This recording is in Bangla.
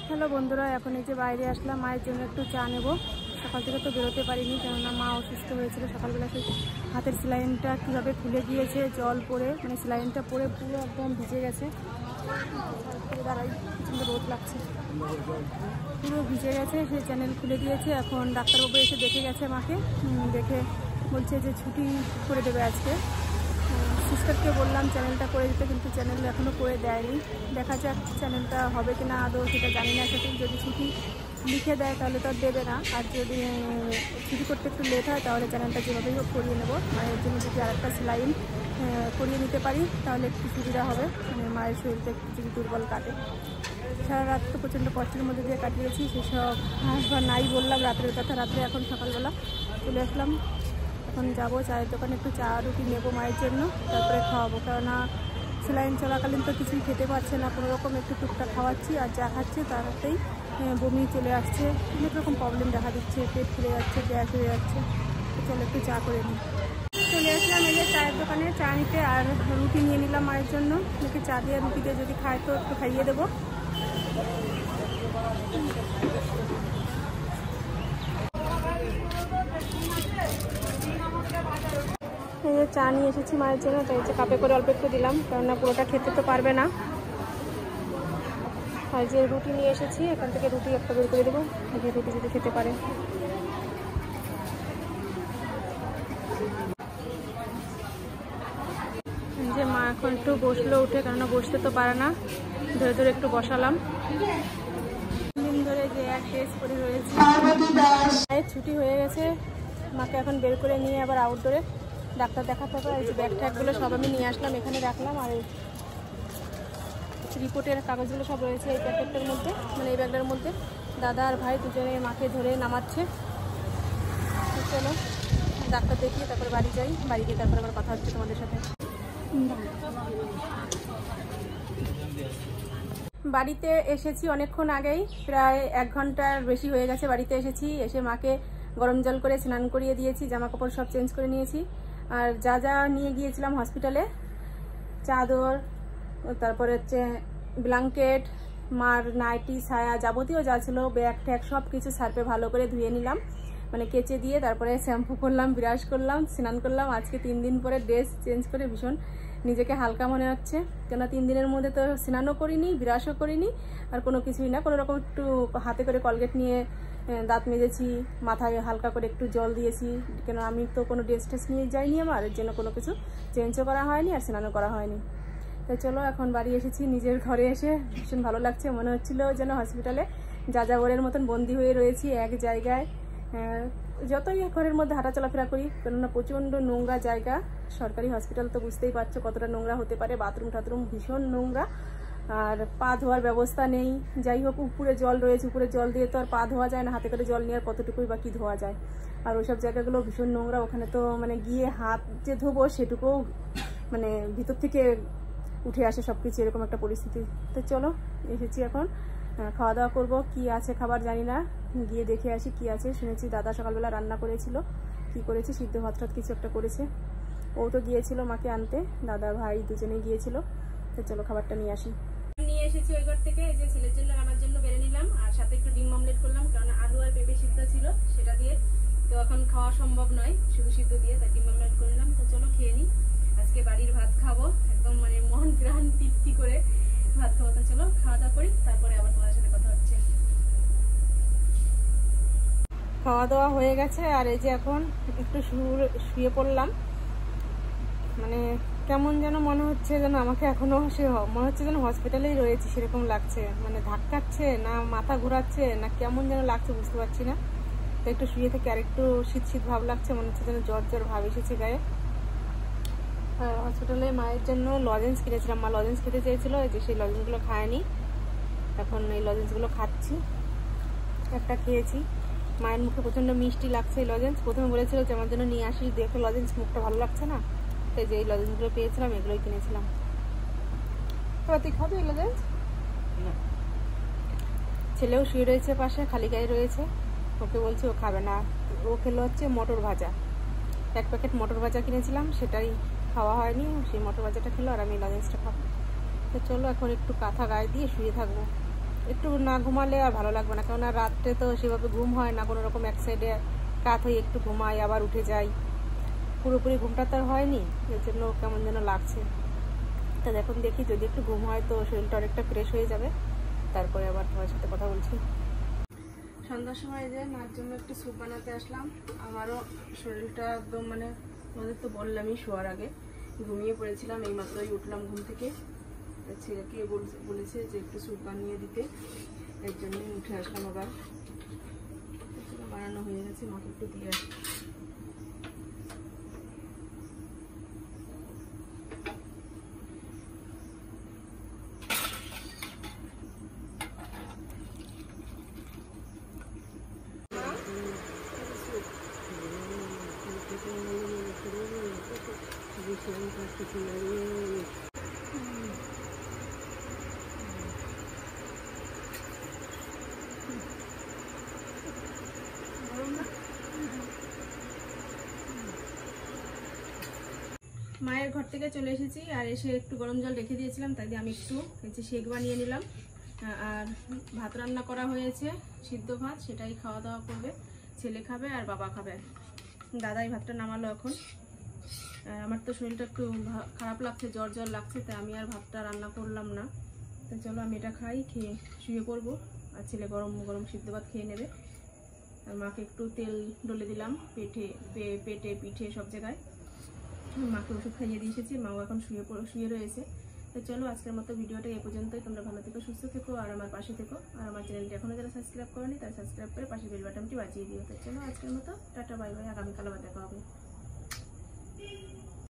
হ্যালো বন্ধুরা, এখন এই যে বাইরে আসলাম মায়ের জন্য একটু চা নেব। সকাল থেকে তো বেরোতে পারিনি, কেননা মা অসুস্থ হয়েছিল। সকালবেলা সেই হাতের সেলাইনটা কীভাবে খুলে গিয়েছে, জল পড়ে, মানে সেলাইনটা পড়ে পুরো একদম ভিজে গেছে। দাঁড়াই, প্রচণ্ড রোদ লাগছে, পুরো ভিজে গেছে। সেই চ্যানেল খুলে দিয়েছে। এখন ডাক্তারবাবু এসে দেখে গেছে মাকে, দেখে বলছে যে ছুটি করে দেবে আজকে। সিস্টারকে বললাম চ্যানেলটা করে দিতে, কিন্তু চ্যানেল এখনও করে দেয়নি। দেখা যাক চ্যানেলটা হবে কি না আদৌ, সেটা জানি না। সেটা যদি ছুটি লিখে দেয় তাহলে তো আর দেবে না, আর যদি ছুটি করতে একটু লেট হয় তাহলে চ্যানেলটা যেভাবেই হোক করিয়ে নেবো। মায়ের জন্য যদি আরেকটা সেলাইন করিয়ে নিতে পারি তাহলে একটু সুবিধা হবে, মানে মায়ের শরীরটা একটু যদি দুর্বল কাটে। সারা রাত তো প্রচণ্ড কষ্টের মধ্যে দিয়ে কাটিয়েছি, সেসব বা নাই বললাম রাত্রের কথা। রাত্রে এখন সকালবেলা চলে আসলাম। এখন যাবো চায়ের দোকানে, একটু চা রুটি নেবো মায়ের জন্য, তারপরে খাওয়াবো। কেননা সেলাইন চলাকালীন তো কিছুই খেতে পারছে না, কোনো রকম একটু টুকটাক খাওয়াচ্ছি, আর যা খাচ্ছে তাতেই বমি চলে আসছে, অনেক রকম প্রবলেম দেখা দিচ্ছে, পেট ফুলে যাচ্ছে, গ্যাস হয়ে যাচ্ছে। চলো একটু চা করে নিই। চলে আসলাম এই যে চায়ের দোকানে চা নিতে, আর রুটি নিয়ে নিলাম মায়ের জন্য। দেখি চা দিয়ে রুটি দিয়ে যদি খায় তো একটু খাইয়ে দেবো। এই যে চা নিয়ে এসেছি মায়ের জন্য, তাই যে কাপে করে অল্প একটু দিলাম, কেননা পুরোটা খেতে তো পারবে না। আর যে রুটি নিয়ে এসেছি, এখান থেকে রুটি একটা বের করে দেবো, যে রুটি যদি খেতে পারে। যে মা এখন একটু বসলো উঠে, কেননা বসতে তো পারে না, ধরে ধরে একটু বসালাম। দিন ধরে যে এক টেস্ট করে রয়েছে, ছুটি হয়ে গেছে। মাকে এখন বের করে নিয়ে আবার আউটডোরে ডাক্তার দেখাতে হবে। এই যে ব্যাগ ট্যাগগুলো সব আমি নিয়ে আসলাম, এখানে রাখলাম। আর এই রিপোর্টের কাগজগুলো সব রয়েছে এই প্যাকেটটার মধ্যে, মানে এই ব্যাগটার মধ্যে। দাদা আর ভাই দুজনে মাকে ধরে নামাচ্ছে। চলো ডাক্তার দেখিয়ে তারপর বাড়ি যাই, বাড়ি গিয়ে তারপর আবার কথা হচ্ছে তোমাদের সাথে। বাড়িতে এসেছি অনেকক্ষণ আগেই, প্রায় 1 ঘন্টার বেশি হয়ে গেছে বাড়িতে এসেছি। এসে মাকে গরম জল করে স্নান করিয়ে দিয়েছি, জামা কাপড় সব চেঞ্জ করে নিয়েছি। আর যা যা নিয়ে গিয়েছিলাম হসপিটালে, চাদর, তারপরে হচ্ছে ব্ল্যাঙ্কেট, মার নাইটি, ছায়া, যাবতীয় যা ছিল, ব্যাগ ট্যাগ সব কিছু সার্ফে ভালো করে ধুয়ে নিলাম, মানে কেচে দিয়ে। তারপরে শ্যাম্পু করলাম, ব্রাশ করলাম, স্নান করলাম। আজকে 3 দিন পরে ড্রেস চেঞ্জ করে ভীষণ নিজেকে হালকা মনে হচ্ছে, কেন 3 দিনের মধ্যে তো স্নানও করিনি, ব্রাশও করিনি, আর কোনো কিছুই না। কোনো রকম একটু হাতে করে কলগেট নিয়ে দাঁত মেজেছি, মাথায় হালকা করে একটু জল দিয়েছি, কেন আমি তো কোনো ড্রেস টেস নিয়ে যাইনি, আমার এর জন্য কোনো কিছু চেঞ্জও করা হয়নি আর স্নানও করা হয়নি। তাই চলো এখন বাড়ি এসেছি, নিজের ঘরে এসে ভীষণ ভালো লাগছে। মনে হচ্ছিল যেন হসপিটালে যাযাবরের মতন বন্দি হয়ে রয়েছি এক জায়গায়। যতই ঘরের মধ্যে হাঁটা চলাফেরা করি, কেননা প্রচণ্ড নোংরা জায়গা। সরকারি হসপিটাল তো বুঝতেই পারছো কতটা নোংরা হতে পারে, বাথরুম টাথরুম ভীষণ নোংরা, আর পা ধোয়ার ব্যবস্থা নেই। যাই হোক, উপরে জল রয়েছে, উপরে জল দিয়ে তো আর পা ধোয়া যায় না, হাতে করে জল নিয়ে আর কতটুকুই বা কি ধোয়া যায়। আর ওইসব জায়গাগুলো ভীষণ নোংরা, ওখানে তো মানে গিয়ে হাত যে ধোবো সেটুকুও মানে ভিতর থেকে উঠে আসে সব কিছু, এরকম একটা পরিস্থিতি। তো চলো এসেছি এখন, খাওয়া দাওয়া করবো। কি আছে খাবার জানি না, গিয়ে দেখে আসি কি আছে। শুনেছি দাদা সকালবেলা রান্না করেছিল, কি করেছে, সিদ্ধ ভাত টাত কিছু একটা করেছে। ও তো গিয়েছিল মাকে আনতে, দাদা ভাই দুজনেই গিয়েছিল। তো চলো খাবারটা নিয়ে আসি। নিয়ে এসেছি ওই ঘর থেকে, এই যে ছেলের জন্য আমার জন্য বেড়ে নিলাম, আর সাথে একটু ডিম অমলেট করলাম, কারণ আলু আর পেঁপে সিদ্ধ ছিল সেটা দিয়ে তো এখন খাওয়া সম্ভব নয় শুধু সিদ্ধ দিয়ে, তাই ডিম অমলেট করে নিলাম। তো চলো খেয়ে নিই, আজকে বাড়ির ভাত খাবো, একদম মানে মন প্রাণ তৃপ্তি করে ভাত খাবো। তো চলো খাওয়া দাওয়া করি, তারপরে আবার তোমাদের সাথে কথা হচ্ছে। খাওয়া দাওয়া হয়ে গেছে, আর এই যে এখন একটু শুয়ে পড়লাম। মানে কেমন যেন মনে হচ্ছে, যেন আমাকে এখনো মনে হচ্ছে যেন হসপিটালেই রয়েছি, সেরকম লাগছে। মানে ধাক্কাচ্ছে না, মাথা ঘোরাচ্ছে না, কেমন যেন লাগছে বুঝতে পারছি না। তো একটু শুয়ে থেকে আর একটু শীত শীত ভাব লাগছে, মনে হচ্ছে যেন জ্বর জ্বর ভাব এসেছে গায়ে। হসপিটালে মায়ের জন্য লজেন্স কিনেছিলাম, মা লজেন্স খেতে চেয়েছিল, এই যে সেই লজেন্সগুলো খায়নি, এখন এই লজেন্সগুলো খাচ্ছি। একটা খেয়েছি, মায়ের মুখে প্রচণ্ড মিষ্টি লাগছে এই লজেন্স। প্রথমে বলেছিল যে আমার জন্য নিয়ে আসিস, দেখে লজেন্স মুখটা ভালো লাগছে না, তাই যে এই লজেন্সগুলো পেয়েছিলাম এগুলোই কিনেছিলাম। এবার তুই খাবি এই লজেন্স? ছেলেও শুয়ে রয়েছে পাশে, খালি গায়ে রয়েছে, ওকে বলছে ও খাবে না। ও খেলো হচ্ছে মটর ভাজা, 1 প্যাকেট মটর ভাজা কিনেছিলাম, সেটাই খাওয়া হয়নি, সেই মটর ভাজাটা খেলো, আর আমি লজেন্সটা খাবো। তো চলো এখন একটু কাঁথা গায়ে দিয়ে শুয়ে থাকবো, একটু না ঘুমালে আর ভালো লাগবে না, কেননা রাত্রে তো সেভাবে ঘুম হয় না, কোনো রকম এক সাইডে কাত হয়ে একটু ঘুমাই আবার উঠে যাই, পুরোপুরি ঘুমটা তো আর হয়নি, এর জন্য কেমন যেন লাগছে। তা এখন দেখি যদি একটু ঘুম হয় তো শরীরটা অনেকটা ফ্রেশ হয়ে যাবে, তারপরে আবার তোমার সাথে কথা বলছি। সন্ধ্যার সময় যে মার জন্য একটু স্যুপ বানাতে আসলাম। আমারও শরীরটা একদম মানে তোমাদের তো বললামই শোয়ার আগে ঘুমিয়ে পড়েছিলাম, এই মাত্রই উঠলাম ঘুম থেকে। ছেলেকে বলেছে যে একটু স্যুপ বানিয়ে দিতে, এর জন্যই উঠে আসলাম আবার। বানানো হয়ে গেছে, মাকে একটু দিয়ে আসি। মায়ের ঘর থেকে চলে এসেছি, আর এসে একটু গরম জল রেখে দিয়েছিলাম, তাই দিয়ে আমি একটু শেক বানিয়ে নিলাম। আর ভাত রান্না করা হয়েছে, সিদ্ধ ভাত, সেটাই খাওয়া দাওয়া করবে, ছেলে খাবে আর বাবা খাবে। দাদাই ভাতটা নামালো এখন। আমার তো শরীরটা একটু খারাপ লাগছে, জ্বর জ্বর লাগছে, তাই আমি আর ভাতটা রান্না করলাম না। তো চলো আমি এটা খাই, খেয়ে শুয়ে পড়বো, আর ছেলে গরম গরম সিদ্ধ ভাত খেয়ে নেবে। আর মাকে একটু তেল ডলে দিলাম পেটে পিঠে সব জায়গায়। মাকে ওষুধ খাইয়ে দিয়ে এসেছি, মাও এখন শুয়ে রয়েছে। তো চলো আজকের মতো ভিডিওটা এই পর্যন্তই। তোমরা ভালো থেকো, সুস্থ থেকো, আর আমার পাশে থেকো। আর আমার চ্যানেলটি এখনো যারা সাবস্ক্রাইব করেনি তারা সাবস্ক্রাইব করে পাশে বেল বাটনটি বাজিয়ে দিও। তো চলো আজকের মতো টাটা, বাই বাই, আগামীকাল আবার দেখা হবে।